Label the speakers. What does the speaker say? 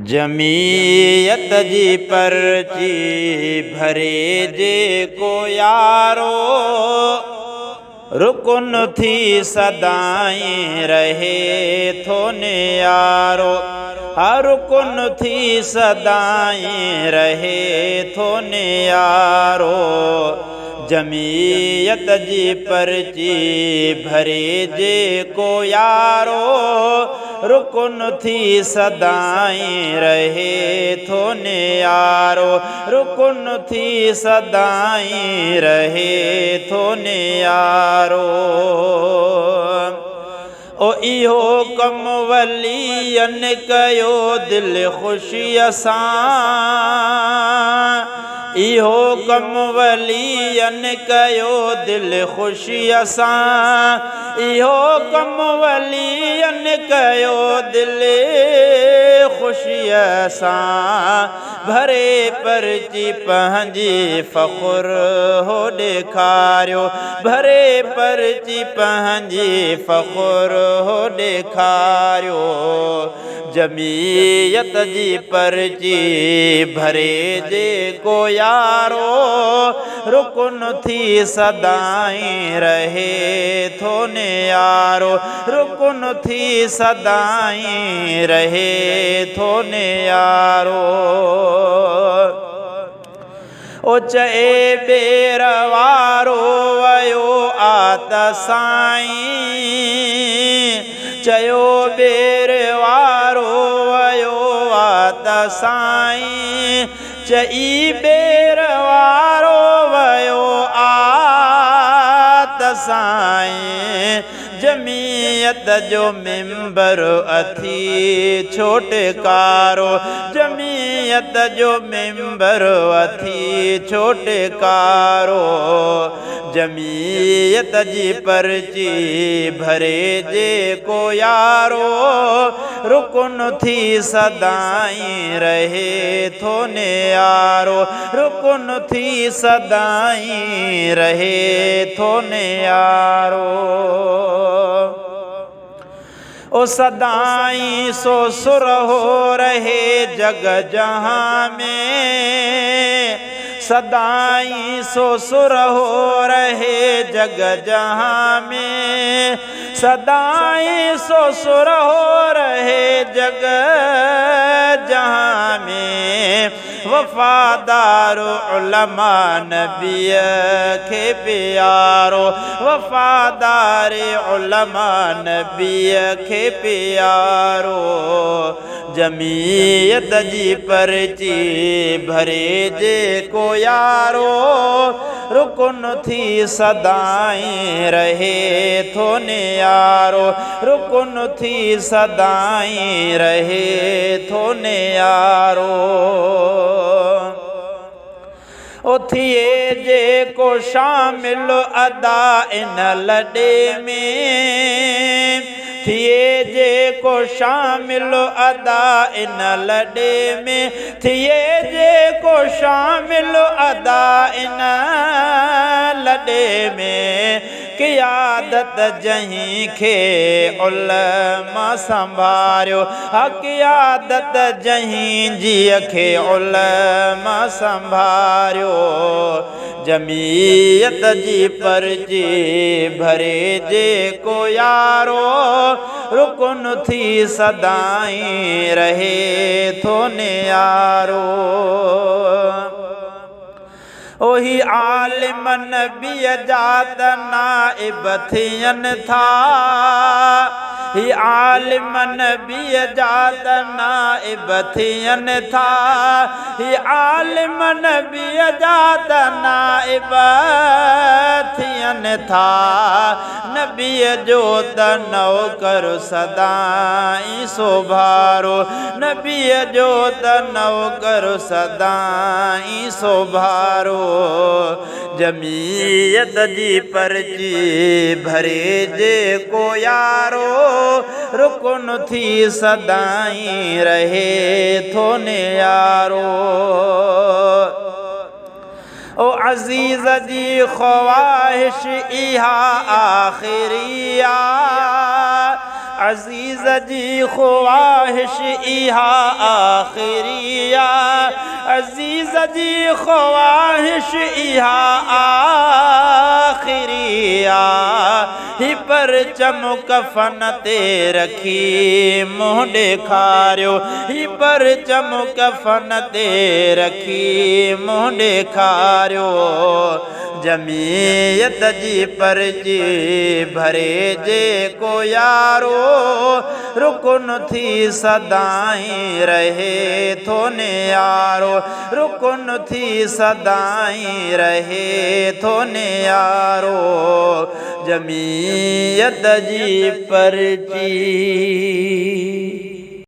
Speaker 1: जमीयत जी पर्ची भरे जे को यारो, रुकन थी सदाई रहे थो यारो। हर रुकन थी सदाई रहे थो यारो। जमीयत जी पर्ची भरे जे को यारो, रुकन थी सदाई रहे थो यारो। रुकन थी सदाई रहे थो यारो। ओ इहो कम वलियन कयो दिल खुशीअ सां। इहो कम वलियन कयो दिल खुशीअ सां। इहो कम वलियन कयो दिल खुशीअ सां। भरे पर्ची पंहिंजी फ़ख़ुर हो ॾेखारियो। भरे पर्ची पंहिंजी फ़ख़ुर हो ॾेखारियो। जमीयत जी पर्ची भरे जे को यारो, रुकन थी सदाई रहे थो यारो। रुकन थी सदाई रहे थो यारो। ओ चए बेर वारो वयो आत साईं। चयो बेर वारो वयो आत साईं। चई बेर वारो वयो आत साईं। जमीयत जो मिंबर अथी छोटकारो। जमीयत जो मिंबर अथी छोटकारो। जमीयत जी पर्ची भरे जे को यारो, रुकन थी सदाई रहे थो यारो। रुकन थी सदाई रहे थो यारो। ओ सदाई सो सुर हो रहे जग जहां में। सदाई सो सुर हो रहे जग जहां में। सदाई सो सुर हो रहे जग जहां में। वफादार उलमा नबीअ खे प्यारो। वफादार उलमा नबीअ खे प्यारो। जमीयत जी पर्ची भरे जे को यारो, रुकन थी सदाई रहे थो यारो। रुकन थी सदाई रहे थो यारो। ओ थिए जे को शामिल अदा इन लॾे में। थिए जे को शामिल अदा इन लॾे में। थिए जे को शामिल अदा इन लॾे में। क़ियादत जहीं खे उलमा संभारियो। क़ियादत जहीं जीअ खे उलमा संभारियो। जमीयत जी पर्ची भरे जे को यारो, रुकन थी सदाई रहे थो यारो। ओही आलिम नबीअ जा त नाइब थियनि था। ही आलिम नबीअ जा त नाइब थियनि था। ही आलिम नबीअ जा त नाइब थियनि था। नबीअ जो त नौकर सदाई सोभारो। नबीअ जो त नौकर सदाई सोभारो। जमीयत जी पर्ची भरे जे को यारो, रुकन थी सदाई रहे थो यारो। ओ अज़ीज़ जी ख्वाहिश इहा आखिरी आ। अज़ीज़ जी ख़्वाहिश इहा आख़िरिया अज़ीज़ जी ख़्वाहिश इहा आख़िरिया ही परचम कफ़न ते रखी मुंहुं ॾेखारियो ही परचम कफ़न ते रखी मुंहुं ॾेखारियो जमीयत जी पर्ची भरे जेको यारो रुकन थी सदाईं रहे थो नियारो रुकन थी सदाईं रहे थो नियारो जमीयत जी पर्ची।